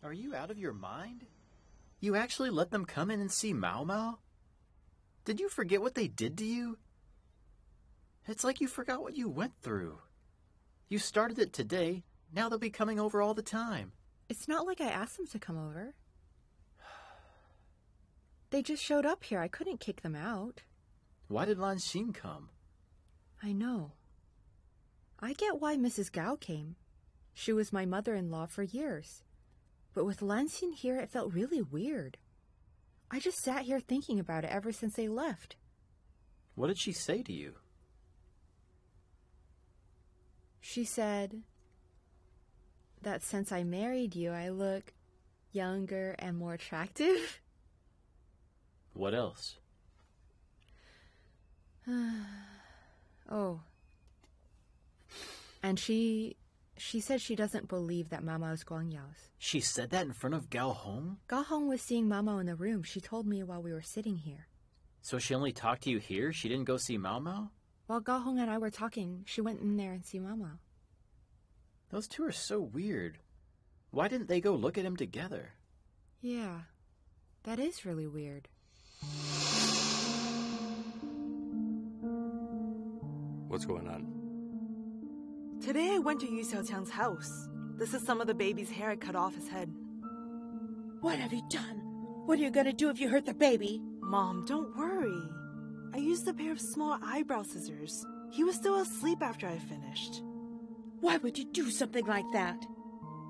Are you out of your mind? You actually let them come in and see Mao Mao? Did you forget what they did to you? It's like you forgot what you went through. You started it today, now they'll be coming over all the time. It's not like I asked them to come over. They just showed up here. I couldn't kick them out. Why did Lan Xin come? I know. I get why Mrs. Gao came. She was my mother-in-law for years. But with Lan Xin here, it felt really weird. I just sat here thinking about it ever since they left. What did she say to you? She said that since I married you, I look younger and more attractive. What else? Oh. And she said she doesn't believe that Mama is Guangyao's. She said that in front of Gao Hong? Gao Hong was seeing Mama in the room. She told me while we were sitting here. So she only talked to you here? She didn't go see Mao Mao? While Gao Hong and I were talking, she went in there and see Mama. Those two are so weird. Why didn't they go look at him together? Yeah, that is really weird. What's going on? Today I went to Xiao Qiang's house. This is some of the baby's hair I cut off his head. What have you done? What are you going to do if you hurt the baby? Mom, don't worry. I used a pair of small eyebrow scissors. He was still asleep after I finished. Why would you do something like that?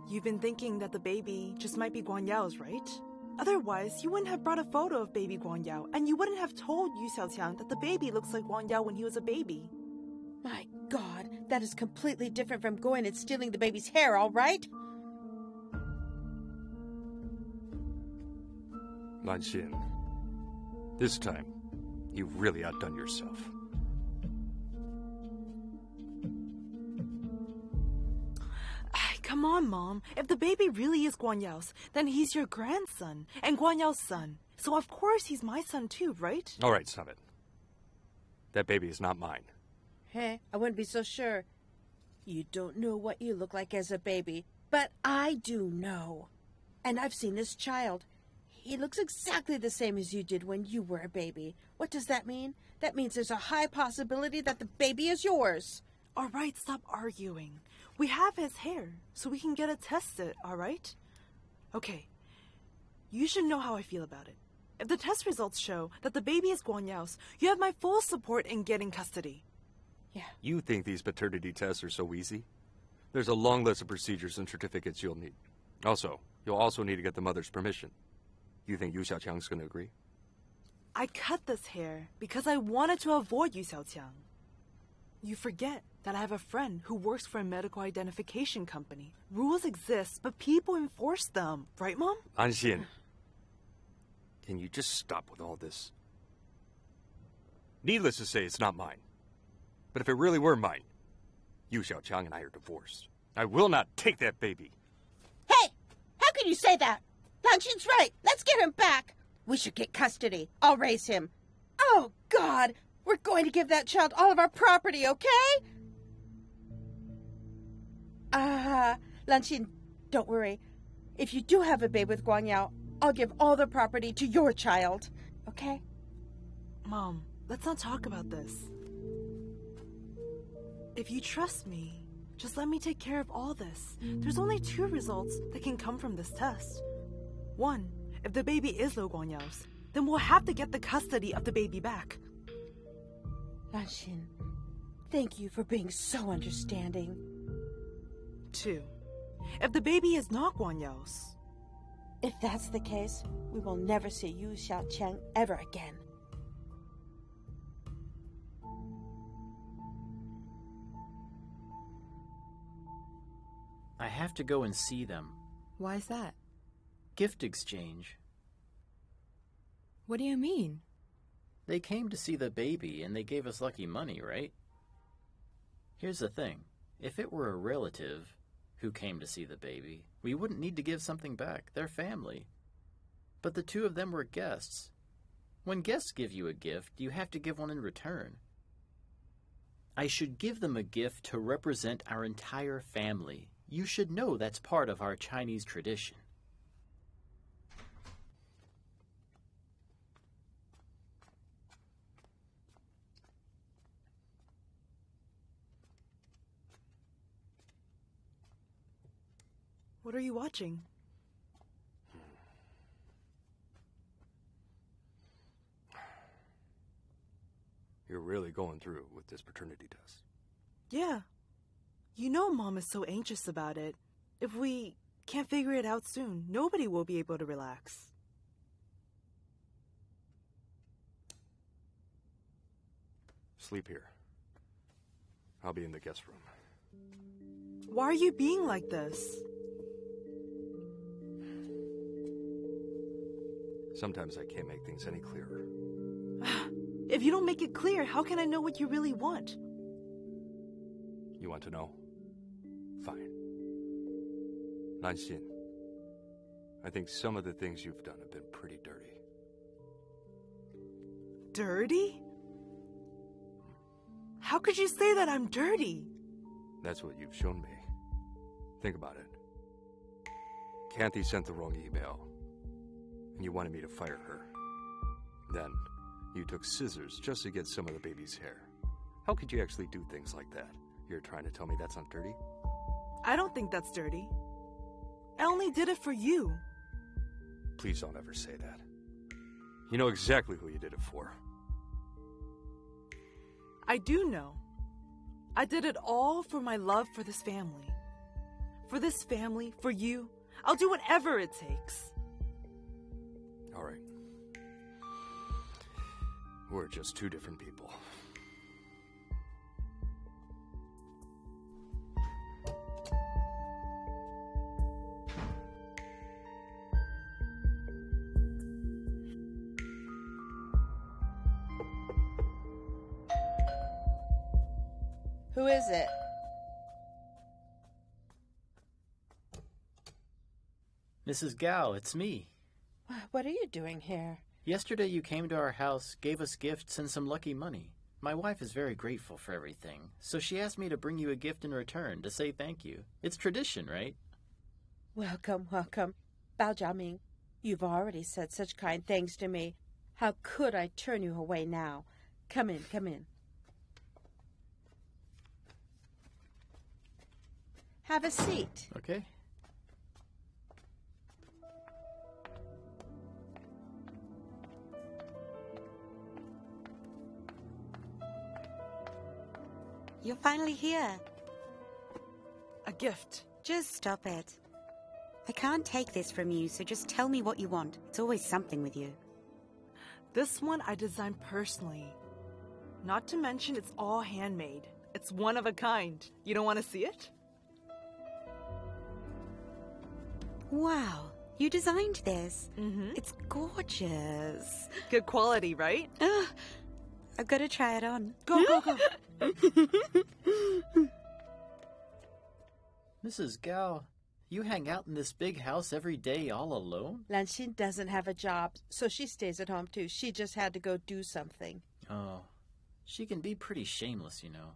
You've been thinking that the baby just might be Guangyao's, right? Otherwise, you wouldn't have brought a photo of baby Guangyao, and you wouldn't have told Xiao Qiang that the baby looks like Guangyao when he was a baby. My God, that is completely different from going and stealing the baby's hair, all right? Lan Xin, this time, you've really outdone yourself. Come on, Mom. If the baby really is Guanyao's, then he's your grandson and Guanyao's son. So of course he's my son too, right? All right, stop it. That baby is not mine. Hey, I wouldn't be so sure. You don't know what you look like as a baby, but I do know. And I've seen this child. He looks exactly the same as you did when you were a baby. What does that mean? That means there's a high possibility that the baby is yours. All right, stop arguing. We have his hair, so we can get it tested, all right? Okay, you should know how I feel about it. If the test results show that the baby is Guanyao's, you have my full support in getting custody. Yeah. You think these paternity tests are so easy? There's a long list of procedures and certificates you'll need. Also, you'll also need to get the mother's permission. You think Xiao Qiang's going to agree? I cut this hair because I wanted to avoid Xiao Qiang. You forget that I have a friend who works for a medical identification company. Rules exist, but people enforce them. Right, Mom? Lan Xin, can you just stop with all this? Needless to say, it's not mine. But if it really were mine, Xiao Qiang and I are divorced. I will not take that baby. Hey! How can you say that? Lan Xin's right. Let's get him back. We should get custody. I'll raise him. Oh, God! We're going to give that child all of our property, okay? Lan Xin, don't worry. If you do have a babe with Guangyao, I'll give all the property to your child, okay? Mom, let's not talk about this. If you trust me, just let me take care of all this. There's only 2 results that can come from this test. 1, if the baby is Lo Guanyao's, then we'll have to get the custody of the baby back. Lan Xin, thank you for being so understanding. 2, if the baby is not Guanyao's. If that's the case, we will never see you, Xiao Qiang, ever again. I have to go and see them. Why is that? Gift exchange. What do you mean? They came to see the baby and they gave us lucky money, right? Here's the thing. If it were a relative who came to see the baby, we wouldn't need to give something back. They're family. But the 2 of them were guests. When guests give you a gift, you have to give one in return. I should give them a gift to represent our entire family. You should know that's part of our Chinese tradition. What are you watching? You're really going through with this paternity test. Yeah. You know Mom is so anxious about it. If we can't figure it out soon, nobody will be able to relax. Sleep here. I'll be in the guest room. Why are you being like this? Sometimes I can't make things any clearer. If you don't make it clear, how can I know what you really want? You want to know? Fine. Nanxin, I think some of the things you've done have been pretty dirty. Dirty? How could you say that I'm dirty? That's what you've shown me. Think about it. Kathy sent the wrong email, and you wanted me to fire her. Then, you took scissors just to get some of the baby's hair. How could you actually do things like that? You're trying to tell me that's not dirty? I don't think that's dirty. I only did it for you. Please don't ever say that. You know exactly who you did it for. I do know. I did it all for my love for this family. For this family, for you. I'll do whatever it takes. All right. We're just two different people. Who is it? Mrs. Gao, it's me. What are you doing here? Yesterday you came to our house, gave us gifts and some lucky money. My wife is very grateful for everything, so she asked me to bring you a gift in return to say thank you. It's tradition, right? Welcome, welcome. Bao Jia Ming, you've already said such kind things to me. How could I turn you away now? Come in, come in. Have a seat. Okay. You're finally here. A gift. Just stop it. I can't take this from you, so just tell me what you want. It's always something with you. This one I designed personally. Not to mention it's all handmade. It's one of a kind. You don't want to see it? Wow, you designed this. Mm-hmm. It's gorgeous. Good quality, right? I've got to try it on. Go, go, go. Mrs. Gao, you hang out in this big house every day all alone? Lanxin doesn't have a job, so she stays at home too. She just had to go do something. Oh, she can be pretty shameless, you know.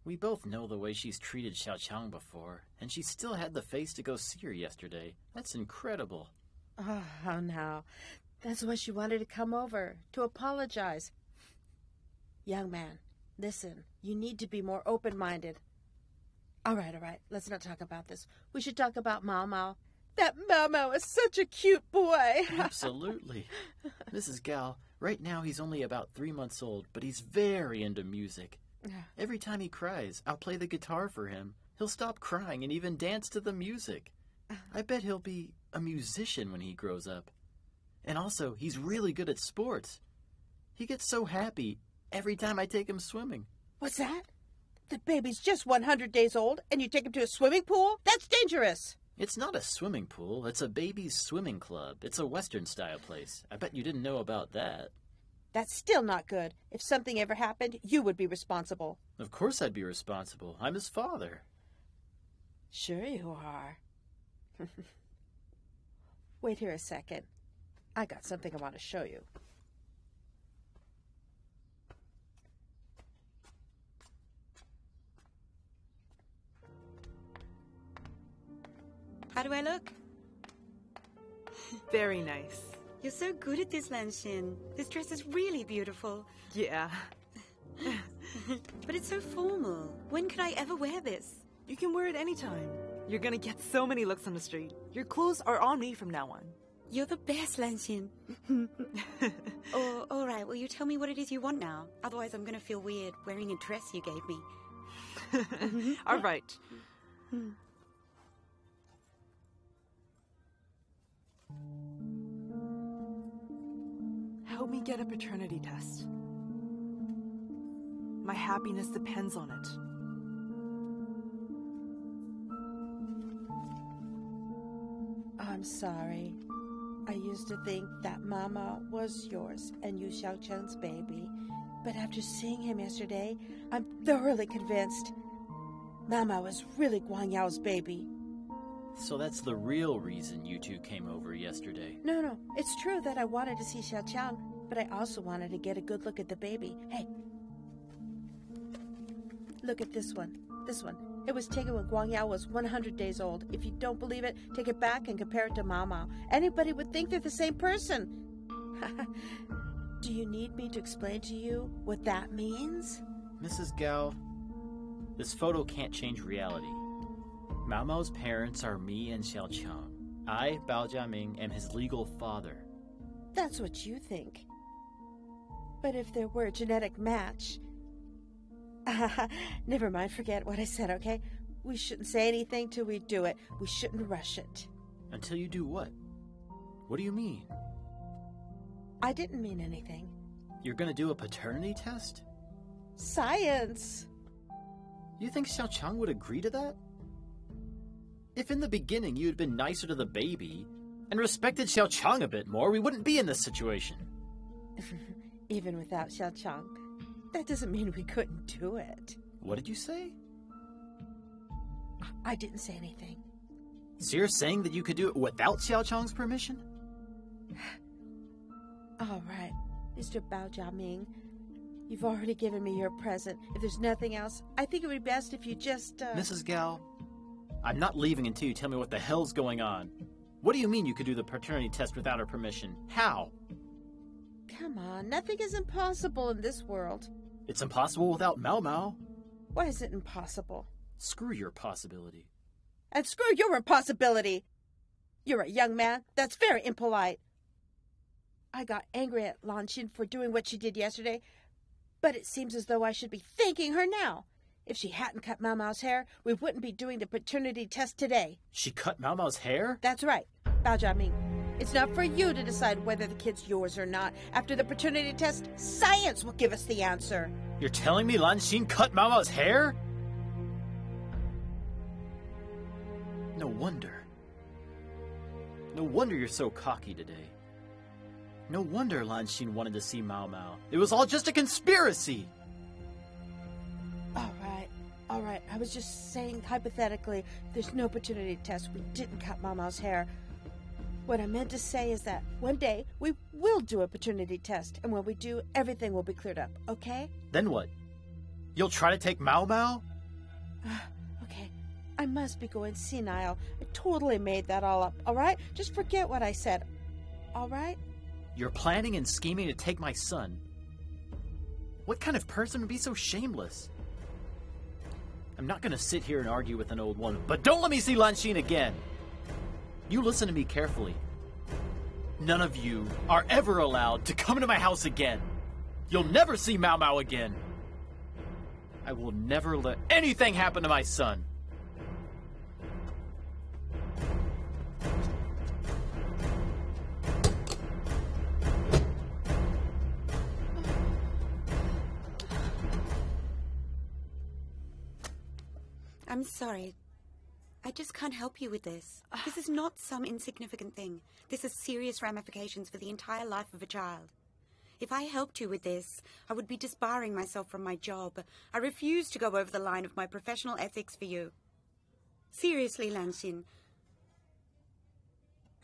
We both know the way she's treated Xiao Qiang before, and she still had the face to go see her yesterday. That's incredible. Oh, no. That's why she wanted to come over, to apologize. Young man, listen, you need to be more open-minded. All right, let's not talk about this. We should talk about Mao Mao. That Mao Mao is such a cute boy. Absolutely. Mrs. Gao, right now he's only about 3 months old, but he's very into music. Every time he cries, I'll play the guitar for him. He'll stop crying and even dance to the music. I bet he'll be a musician when he grows up. And also, he's really good at sports. He gets so happy every time I take him swimming. What's that? The baby's just 100 days old, and you take him to a swimming pool? That's dangerous. It's not a swimming pool. It's a baby's swimming club. It's a Western-style place. I bet you didn't know about that. That's still not good. If something ever happened, you would be responsible. Of course I'd be responsible. I'm his father. Sure you are. Wait here a second. I got something I want to show you. How do I look? Very nice. You're so good at this, Lanxin. This dress is really beautiful. Yeah. But it's so formal. When could I ever wear this? You can wear it anytime. You're gonna get so many looks on the street. Your clothes are on me from now on. You're the best, Lanxian. Oh, all right. Well, you tell me what it is you want now. Otherwise, I'm going to feel weird wearing a dress you gave me. All right. Help me get a paternity test. My happiness depends on it. I'm sorry. I used to think that Mama was yours and you Xiao Qiang's baby. But after seeing him yesterday, I'm thoroughly convinced Mama was really Guang Yao's baby. So that's the real reason you two came over yesterday. No. It's true that I wanted to see Xiao Qiang, but I also wanted to get a good look at the baby. Hey. Look at this one. This one. It was taken when Guang Yao was 100 days old. If you don't believe it, take it back and compare it to Mao Mao. Anybody would think they're the same person. Do you need me to explain to you what that means? Mrs. Gao, this photo can't change reality. Mao Mao's parents are me and Xiao Qiang. I, Bao Jia Ming, am his legal father. That's what you think. But if there were a genetic match... Never mind, forget what I said, okay? We shouldn't say anything till we do it. We shouldn't rush it. Until you do what? What do you mean? I didn't mean anything. You're gonna do a paternity test? Science! You think Xiao Qiang would agree to that? If in the beginning you had been nicer to the baby and respected Xiao Qiang a bit more, we wouldn't be in this situation. Even without Xiao Qiang, that doesn't mean we couldn't do it. What did you say? I didn't say anything. So you're saying that you could do it without Xiao Qiang's permission? All right, Mr. Bao Jia Ming. You've already given me your present. If there's nothing else, I think it would be best if you just, Mrs. Gao, I'm not leaving until you tell me what the hell's going on. What do you mean you could do the paternity test without her permission? How? Come on, nothing is impossible in this world. It's impossible without Mao Mao. Why is it impossible? Screw your possibility. And screw your impossibility! You're a young man. That's very impolite. I got angry at Lan Xin for doing what she did yesterday, but it seems as though I should be thanking her now. If she hadn't cut Mao Mao's hair, we wouldn't be doing the paternity test today. She cut Mao Mao's hair? That's right, Bao Jia Ming. It's not for you to decide whether the kid's yours or not. After the paternity test, science will give us the answer. You're telling me Lan Xin cut Mao Mao's hair? No wonder. No wonder you're so cocky today. No wonder Lan Xin wanted to see Mao Mao. It was all just a conspiracy! All right. I was just saying hypothetically, there's no paternity test. We didn't cut Mao Mao's hair. What I meant to say is that one day we will do a paternity test, and when we do, everything will be cleared up, okay? Then what? You'll try to take Mao Mao? Okay, I must be going senile. I totally made that all up, all right? Just forget what I said, all right? You're planning and scheming to take my son. What kind of person would be so shameless? I'm not gonna sit here and argue with an old woman, but don't let me see Lan Xin again! You listen to me carefully. None of you are ever allowed to come into my house again. You'll never see Mao Mao again. I will never let anything happen to my son. I'm sorry. I just can't help you with this. This is not some insignificant thing. This has serious ramifications for the entire life of a child. If I helped you with this, I would be disbarring myself from my job. I refuse to go over the line of my professional ethics for you. Seriously, Lan Xin.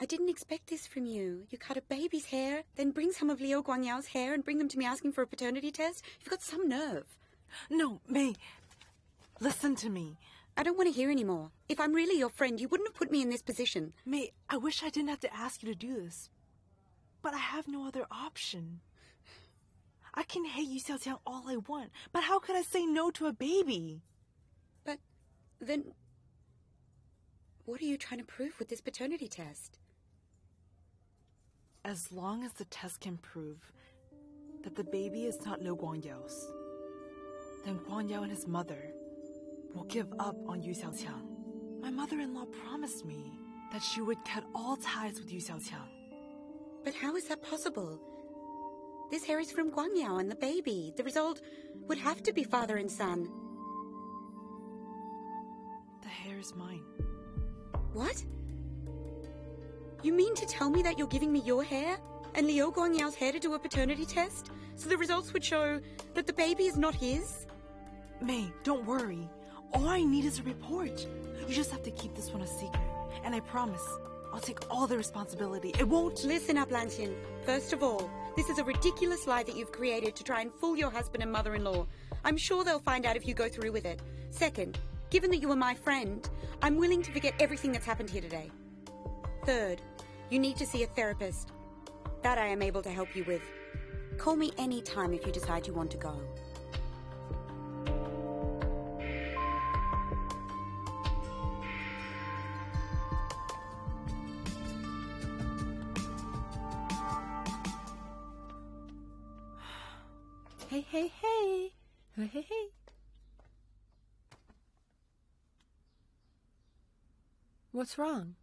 I didn't expect this from you. You cut a baby's hair, then bring some of Liu Guangyao's hair and bring them to me asking for a paternity test? You've got some nerve. No, May. Listen to me. I don't want to hear anymore. If I'm really your friend, you wouldn't have put me in this position. May, I wish I didn't have to ask you to do this. But I have no other option. I can hate you, Xiao Qiang, all I want. But how could I say no to a baby? But then... What are you trying to prove with this paternity test? As long as the test can prove that the baby is not Liu Guangyao's, then Guangyao and his mother will give up on Yu Xiaoqiang. My mother-in-law promised me that she would cut all ties with Yu Xiaoqiang. But how is that possible? This hair is from Guangyao and the baby. The result would have to be father and son. The hair is mine. What? You mean to tell me that you're giving me your hair and Liu Guangyao's hair to do a paternity test so the results would show that the baby is not his? May, don't worry. All I need is a report. You just have to keep this one a secret. And I promise, I'll take all the responsibility. It won't... Listen up, Lanxian. First of all, this is a ridiculous lie that you've created to try and fool your husband and mother-in-law. I'm sure they'll find out if you go through with it. Second, given that you are my friend, I'm willing to forget everything that's happened here today. Third, you need to see a therapist. That I am able to help you with. Call me any time if you decide you want to go. Hey, hey, hey. Hey, hey, hey. What's wrong?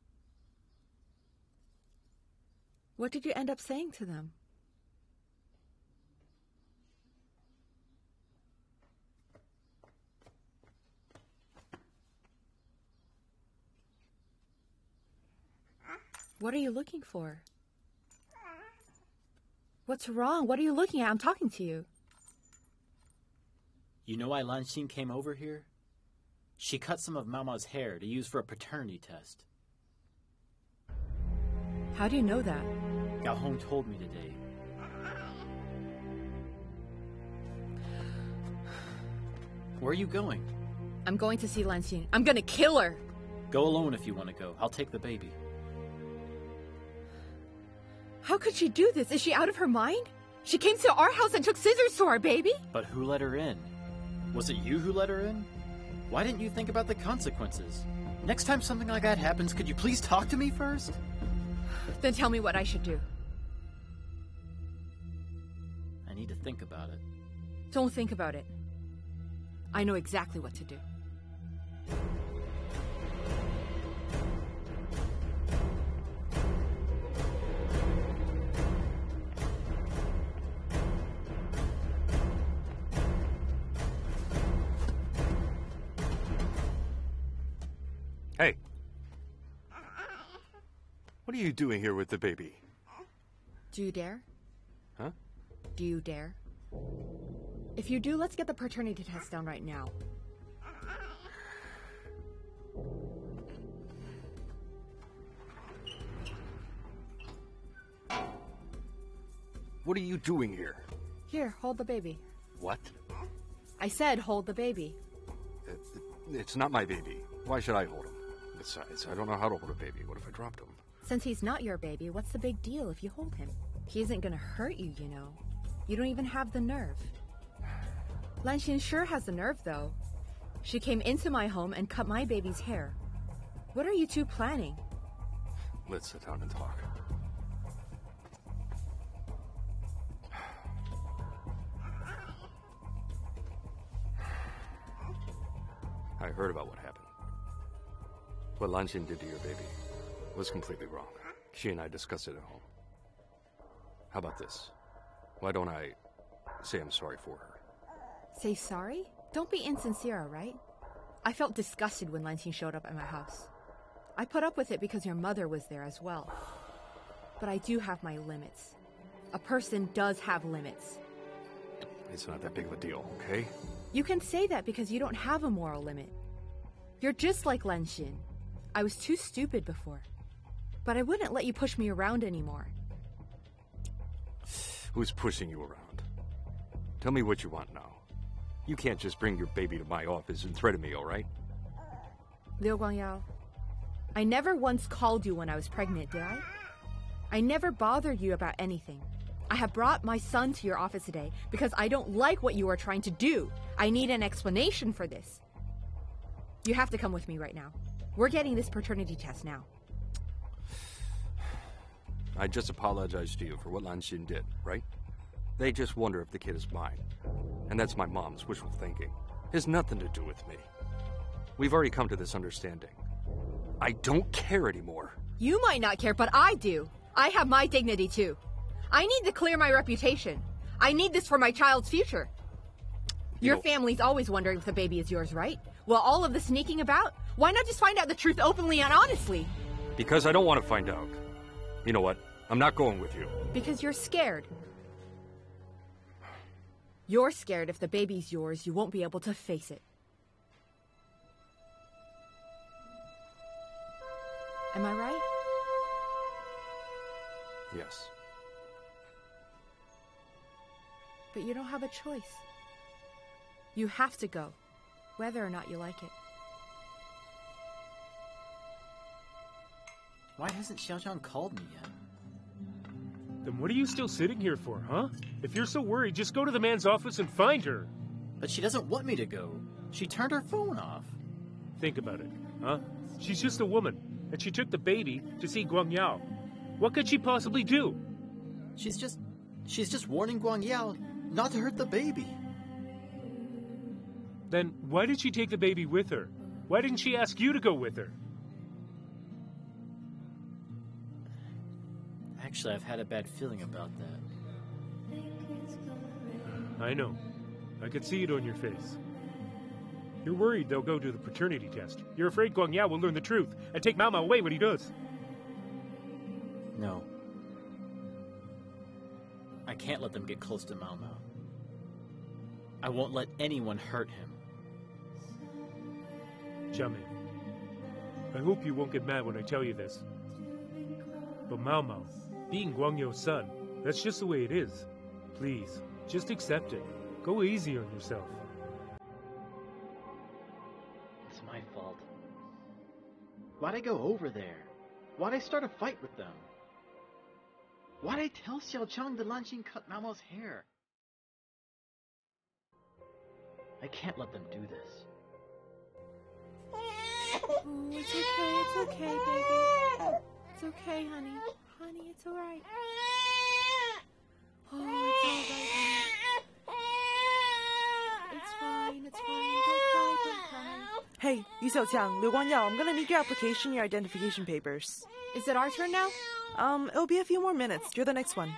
What did you end up saying to them? What are you looking for? What's wrong? What are you looking at? I'm talking to you. You know why Lanxin came over here? She cut some of Mama's hair to use for a paternity test. How do you know that? Gao Hong told me today. Where are you going? I'm going to see Lanxin. I'm gonna kill her! Go alone if you want to go. I'll take the baby. How could she do this? Is she out of her mind? She came to our house and took scissors to our baby? But who let her in? Was it you who let her in? Why didn't you think about the consequences? Next time something like that happens, could you please talk to me first? Then tell me what I should do. I need to think about it. Don't think about it. I know exactly what to do. Hey. What are you doing here with the baby? Do you dare? Huh? Do you dare? If you do, let's get the paternity test done right now. What are you doing here? Here, hold the baby. What? I said hold the baby. It's not my baby. Why should I hold him? Besides, I don't know how to hold a baby. What if I dropped him? Since he's not your baby, what's the big deal if you hold him? He isn't gonna hurt you, you know. You don't even have the nerve. Lanxin sure has the nerve, though. She came into my home and cut my baby's hair. What are you two planning? Let's sit down and talk. I heard about what happened. What Lanxin did to your baby was completely wrong. She and I discussed it at home. How about this? Why don't I say I'm sorry for her? Say sorry? Don't be insincere, all right? I felt disgusted when Lanxin showed up at my house. I put up with it because your mother was there as well. But I do have my limits. A person does have limits. It's not that big of a deal, okay? You can say that because you don't have a moral limit. You're just like Lanxin. I was too stupid before. But I wouldn't let you push me around anymore. Who's pushing you around? Tell me what you want now. You can't just bring your baby to my office and threaten me, all right? Liu Guangyao, I never once called you when I was pregnant, did I? I never bothered you about anything. I have brought my son to your office today because I don't like what you are trying to do. I need an explanation for this. You have to come with me right now. We're getting this paternity test now. I just apologized to you for what Lanxin did, right? They just wonder if the kid is mine. And that's my mom's wishful thinking. It has nothing to do with me. We've already come to this understanding. I don't care anymore. You might not care, but I do. I have my dignity, too. I need to clear my reputation. I need this for my child's future. Your family's always wondering if the baby is yours, right? Well, all of the sneaking about, why not just find out the truth openly and honestly? Because I don't want to find out. You know what? I'm not going with you. Because you're scared. You're scared if the baby's yours, you won't be able to face it. Am I right? Yes. But you don't have a choice. You have to go, whether or not you like it. Why hasn't Xiao Qiang called me yet? Then what are you still sitting here for, huh? If you're so worried, just go to the man's office and find her. But she doesn't want me to go. She turned her phone off. Think about it, huh? She's just a woman, and she took the baby to see Guang Yao. What could she possibly do? She's just warning Guang Yao not to hurt the baby. Then why did she take the baby with her? Why didn't she ask you to go with her? Actually, I've had a bad feeling about that. I know. I could see it on your face. You're worried they'll go to the paternity test. You're afraid Guang Yao will learn the truth and take Mao Mao away when he does. No. I can't let them get close to Mao Mao. I won't let anyone hurt him. Jia Ming, I hope you won't get mad when I tell you this. But Mao Mao, being Guang You's son, that's just the way it is. Please, just accept it. Go easy on yourself. It's my fault. Why'd I go over there? Why'd I start a fight with them? Why'd I tell Xiao Qiang that Lanxin cut Mao Mao's hair? I can't let them do this. Oh, it's okay, baby. It's okay, honey. Honey, it's alright. Oh, it's alright. It's fine, Don't cry. Hey, you Xiao Qiang, Liu Guangyao, I'm gonna need your application, your identification papers. Is it our turn now? It'll be a few more minutes. You're the next one.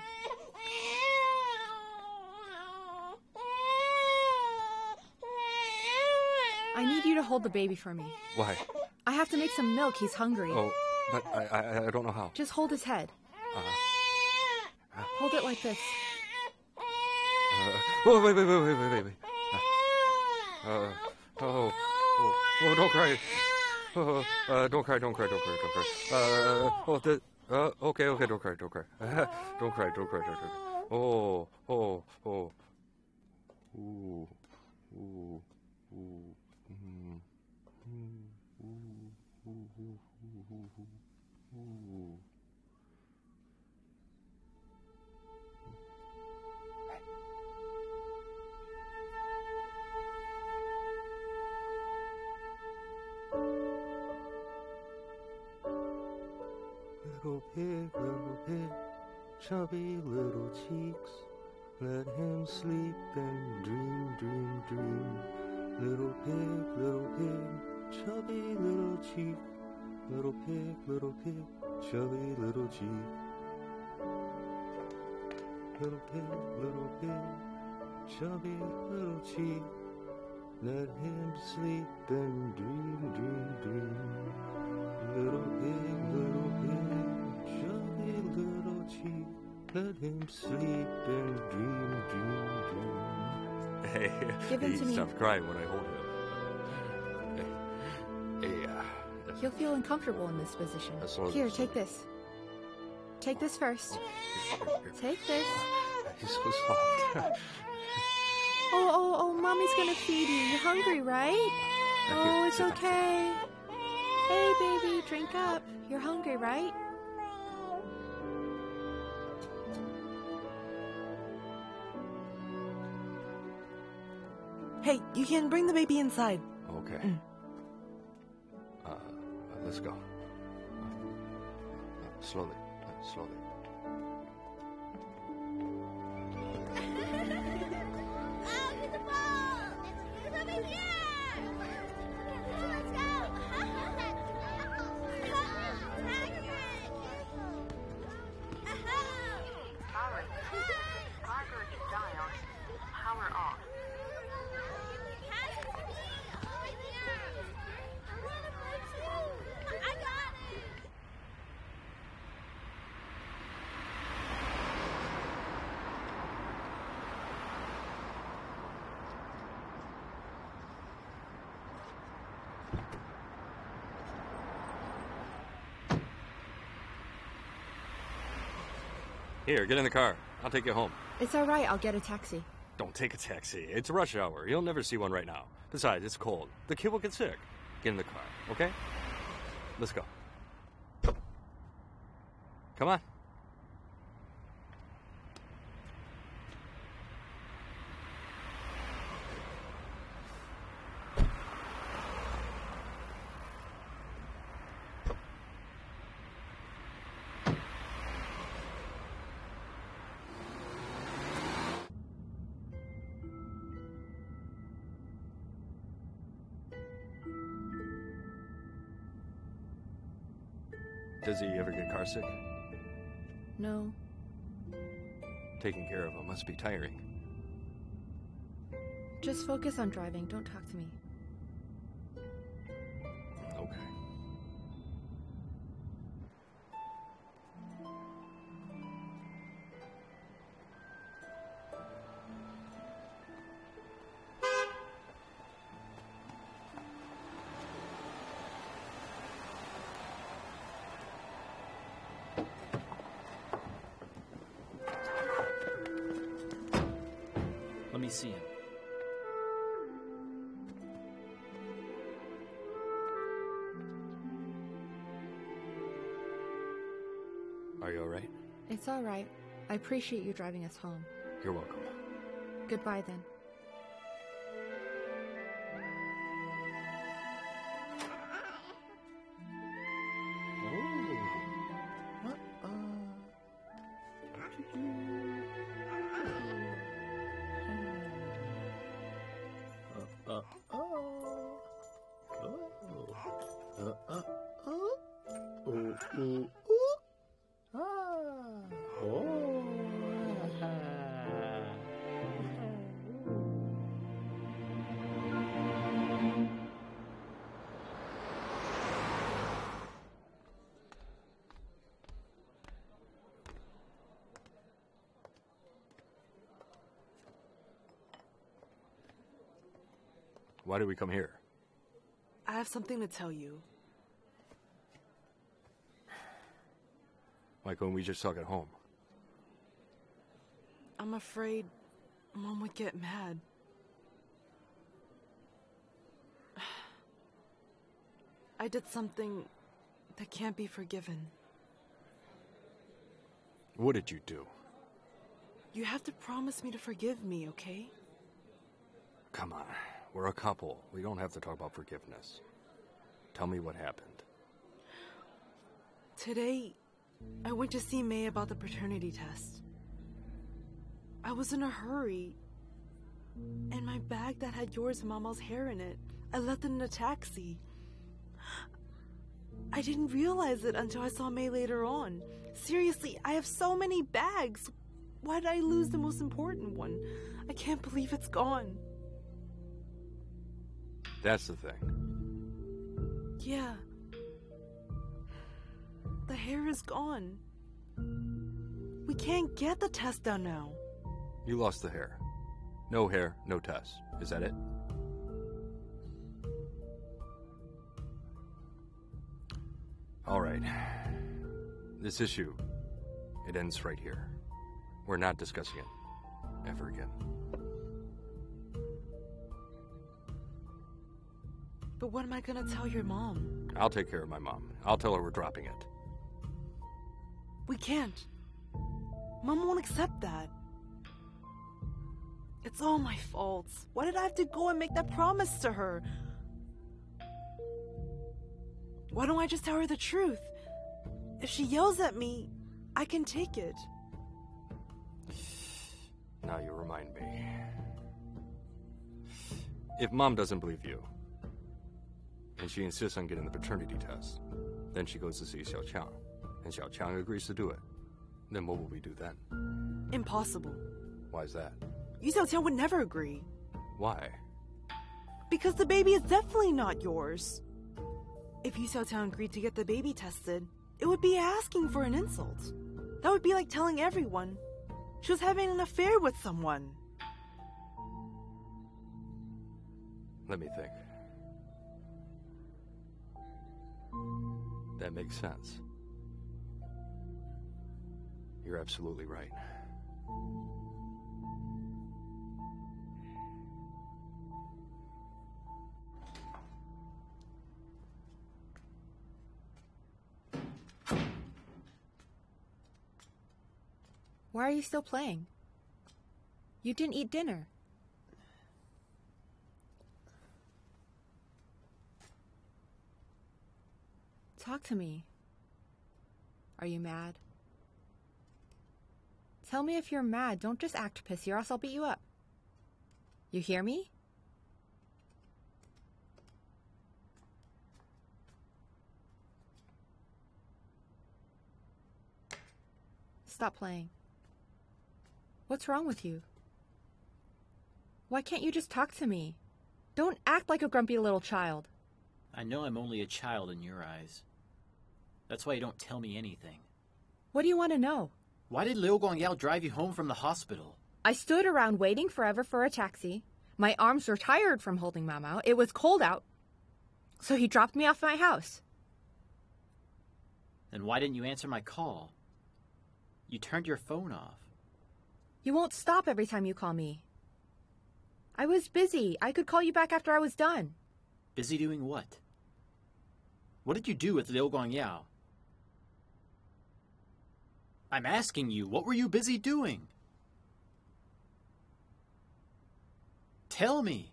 I need you to hold the baby for me. Why? I have to make some milk. He's hungry. Oh, but I don't know how. Just hold his head. Hold it like this. Oh, wait. Don't cry. Don't cry. Okay, don't cry. Don't cry. Oh. Little pig, chubby little cheeks. Let him sleep and dream. Little pig, chubby little cheek. Little pig, chubby little cheek. Little pig, chubby little cheek. Let him sleep and dream. Little pig, chubby little cheek. Let him sleep and dream. Hey, Give him to me. Stop crying when I hold him. He'll feel uncomfortable in this position. Here, take this. Take this first. Take this. He's so soft. Oh, Mommy's gonna feed you. You're hungry, right? Oh, it's okay. Hey, baby, drink up. You're hungry, right? Hey, you can bring the baby inside. Okay. let's go. Slowly, slowly. Oh, get the ball! It's over here! Let's go! Sorry. Cargo is dialed. Power off. I got it! Here, get in the car. I'll take you home. It's all right. I'll get a taxi. Don't take a taxi. It's rush hour. You'll never see one right now. Besides, it's cold. The kid will get sick. Get in the car, okay? Let's go. Come on. Does he ever get carsick? No. Taking care of him must be tiring. Just focus on driving. Don't talk to me. Okay. Let me see him. Are you all right? It's all right. I appreciate you driving us home. You're welcome. Goodbye then. Why did we come here? I have something to tell you. Why couldn't we just talk at home? I'm afraid Mom would get mad. I did something that can't be forgiven. What did you do? You have to promise me to forgive me, okay? Come on. We're a couple. We don't have to talk about forgiveness. Tell me what happened. Today, I went to see May about the paternity test. I was in a hurry, and my bag that had yours and Mama's hair in it, I left it in a taxi. I didn't realize it until I saw May later on. Seriously, I have so many bags. Why did I lose the most important one? I can't believe it's gone. That's the thing. Yeah. The hair is gone. We can't get the test done now. You lost the hair. No hair, no test. Is that it? All right. This issue, it ends right here. We're not discussing it ever again. But what am I gonna tell your mom? I'll take care of my mom. I'll tell her we're dropping it. We can't. Mom won't accept that. It's all my fault. Why did I have to go and make that promise to her? Why don't I just tell her the truth? If she yells at me, I can take it. Now you remind me. If Mom doesn't believe you, and she insists on getting the paternity test, then she goes to see Xiao Qiang, and Xiao Qiang agrees to do it. Then what will we do then? Impossible. Why is that? Xiao Qiang would never agree. Why? Because the baby is definitely not yours. If Xiao Qiang agreed to get the baby tested, it would be asking for an insult. That would be like telling everyone she was having an affair with someone. Let me think. That makes sense. You're absolutely right. Why are you still playing? You didn't eat dinner. Talk to me. Are you mad? Tell me if you're mad. Don't just act pissy or else I'll beat you up. You hear me? Stop playing. What's wrong with you? Why can't you just talk to me? Don't act like a grumpy little child. I know I'm only a child in your eyes. That's why you don't tell me anything. What do you want to know? Why did Liu Guangyao drive you home from the hospital? I stood around waiting forever for a taxi. My arms were tired from holding Mama. It was cold out. So he dropped me off at my house. Then why didn't you answer my call? You turned your phone off. You won't stop every time you call me. I was busy. I could call you back after I was done. Busy doing what? What did you do with Liu Guangyao? I'm asking you, what were you busy doing? Tell me.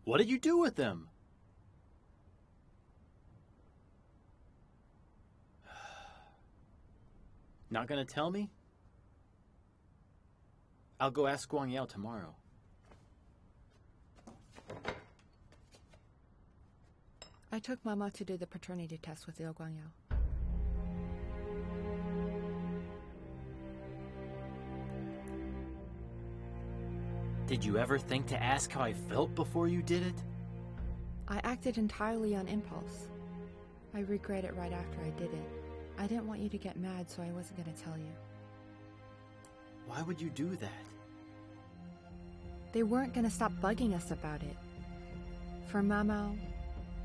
What did you do with them? Not gonna tell me? I'll go ask Guangyao tomorrow. I took Mama to do the paternity test with Liu Guangyao. Did you ever think to ask how I felt before you did it? I acted entirely on impulse. I regret it right after I did it. I didn't want you to get mad, so I wasn't going to tell you. Why would you do that? They weren't going to stop bugging us about it. For Mama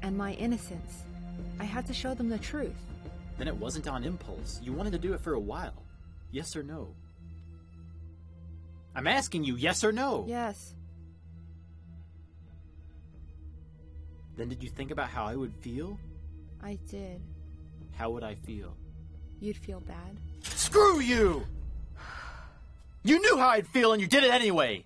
and my innocence, I had to show them the truth. Then it wasn't on impulse. You wanted to do it for a while. Yes or no? I'm asking you, yes or no? Yes. Then did you think about how I would feel? I did. How would I feel? You'd feel bad. Screw you! You knew how I'd feel and you did it anyway!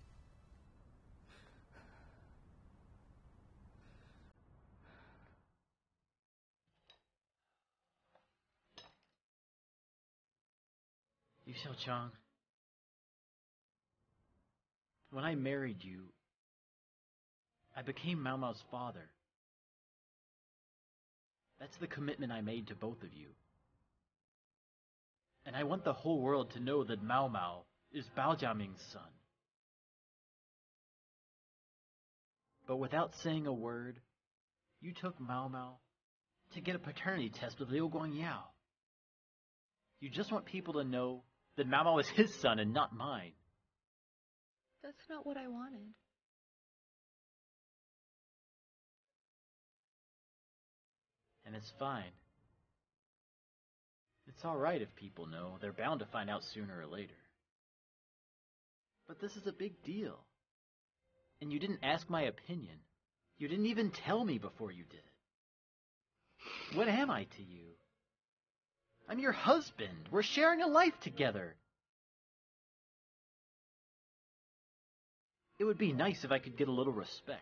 Xiao Qiang, when I married you, I became Mao Mao's father. That's the commitment I made to both of you. And I want the whole world to know that Mao Mao is Bao Jia Ming's son. But without saying a word, you took Mao Mao to get a paternity test with Liu Guangyao. You just want people to know that Mao Mao is his son and not mine. That's not what I wanted. And it's fine. It's all right if people know. They're bound to find out sooner or later. But this is a big deal. And you didn't ask my opinion. You didn't even tell me before you did it. What am I to you? I'm your husband. We're sharing a life together. It would be nice if I could get a little respect.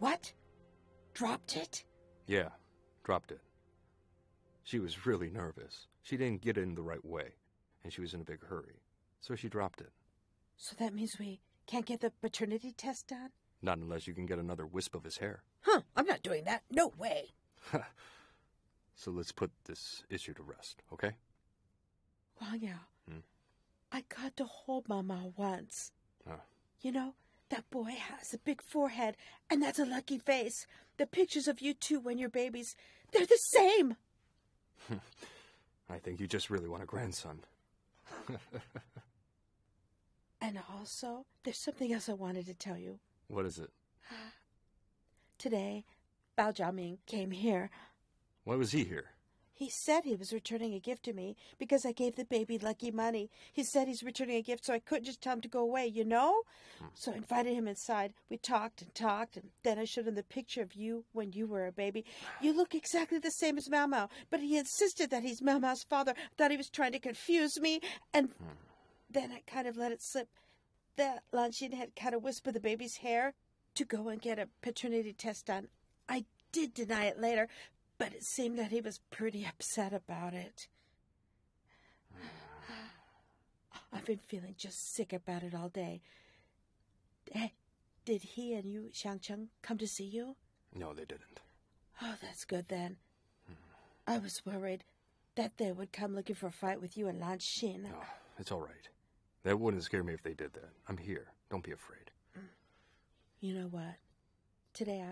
What? Dropped it? Yeah, dropped it. She was really nervous. She didn't get it in the right way, and she was in a big hurry. So she dropped it. So that means we can't get the paternity test done? Not unless you can get another wisp of his hair. Huh, I'm not doing that. No way. So let's put this issue to rest, okay? Wang Yao, I got to hold Mama once. You know, that boy has a big forehead, and that's a lucky face. The pictures of you two when you're babies, they're the same. I think you just really want a grandson. And also, there's something else I wanted to tell you. What is it? Today, Bao Jia Ming came here. Why was he here? He said he was returning a gift to me because I gave the baby lucky money. He said he's returning a gift, so I couldn't just tell him to go away, you know? So I invited him inside. We talked, and then I showed him the picture of you when you were a baby. You look exactly the same as Mao Mao, but he insisted that he's Mao Mao's father. Thought he was trying to confuse me, and then I kind of let it slip that Lanxin had kind of whispered the baby's hair to go and get a paternity test done. I did deny it later, but it seemed that he was pretty upset about it. I've been feeling just sick about it all day. Hey, did he and you, Xiang come to see you? No, they didn't. Oh, that's good then. I was worried that they would come looking for a fight with you and Lanxin. No, it's all right. That wouldn't scare me if they did that. I'm here. Don't be afraid. You know what? Today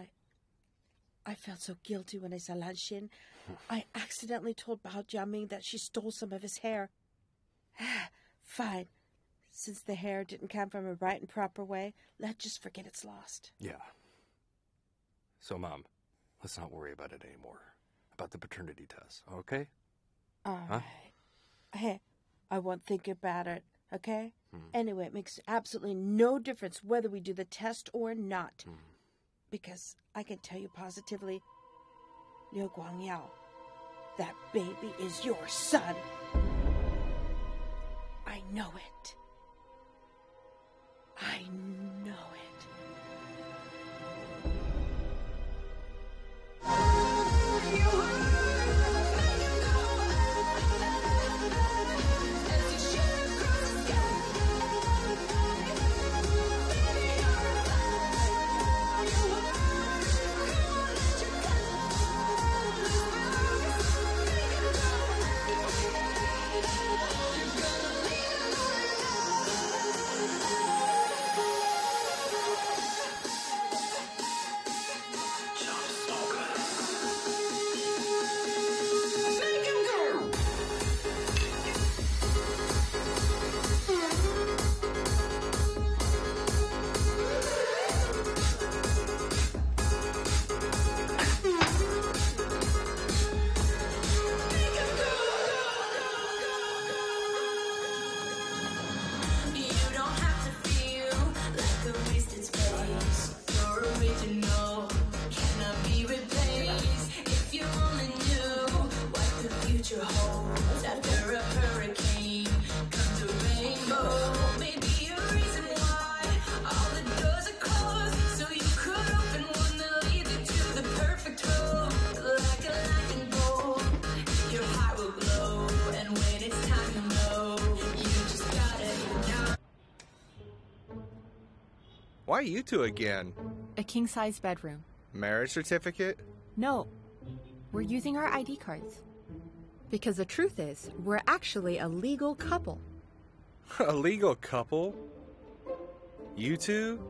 I felt so guilty when I saw Lanxin. I accidentally told Bao Jia Ming that she stole some of his hair. Fine. Since the hair didn't come from a right and proper way, let's just forget it's lost. Yeah. So, Mom, let's not worry about it anymore. About the paternity test, okay? All right. Hey, I won't think about it, okay? Anyway, it makes absolutely no difference whether we do the test or not. Because I can tell you positively, Liu Guangyao, that baby is your son. I know it. I know it. Why you two again? A king-size bedroom. Marriage certificate? No, we're using our ID cards. Because the truth is, we're actually a legal couple. A legal couple? You two?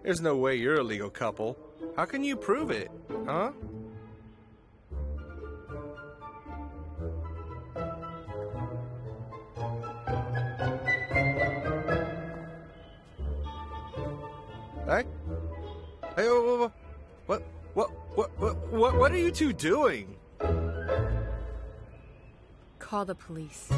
There's no way you're a legal couple. How can you prove it, huh? Hey, what are you two doing? Call the police.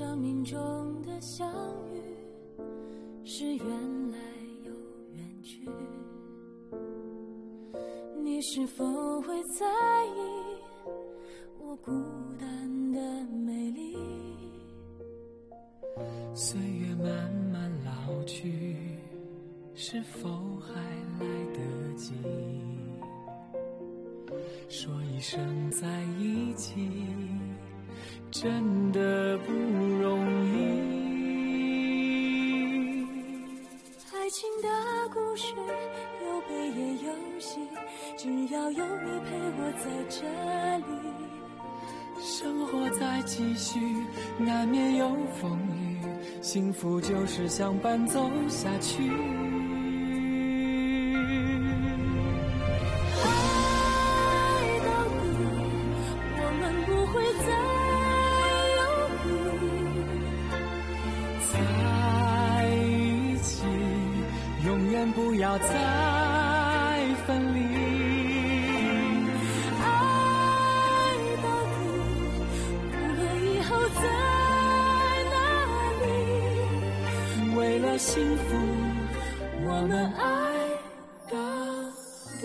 生命中的相遇，是缘来又缘去。你是否会在意我孤单的美丽？岁月慢慢老去，是否还来得及说一声在一起？真的不容易。爱情的故事有悲也有喜，只要有你陪我在这里。生活在继续，难免有风雨，幸福就是相伴走下去。爱到底，我们不会再在一起，永远不要再分离。爱到底，无论以后在哪里，为了幸福，我们爱到底。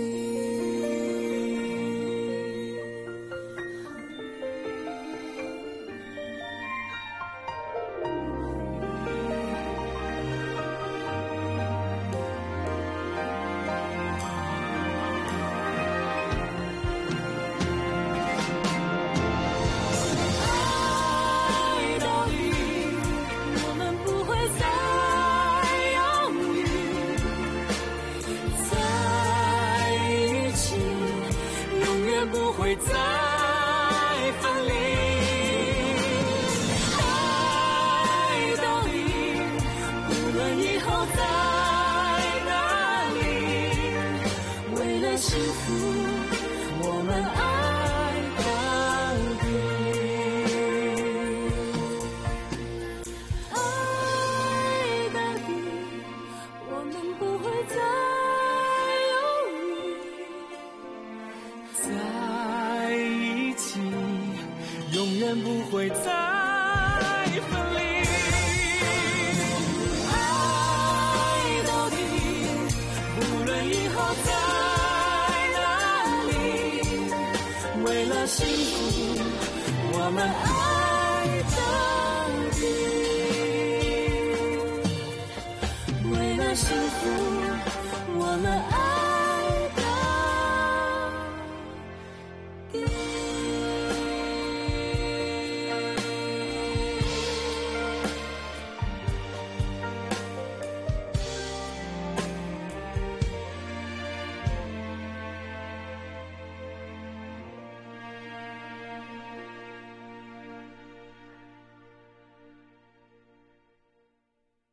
不会再分离，爱到底，无论以后在哪里，为了幸福，我们爱到底。爱到底，我们不会再永远不会再分离。爱到底，无论以后在哪里，为了幸福，我们爱到底。为了幸福。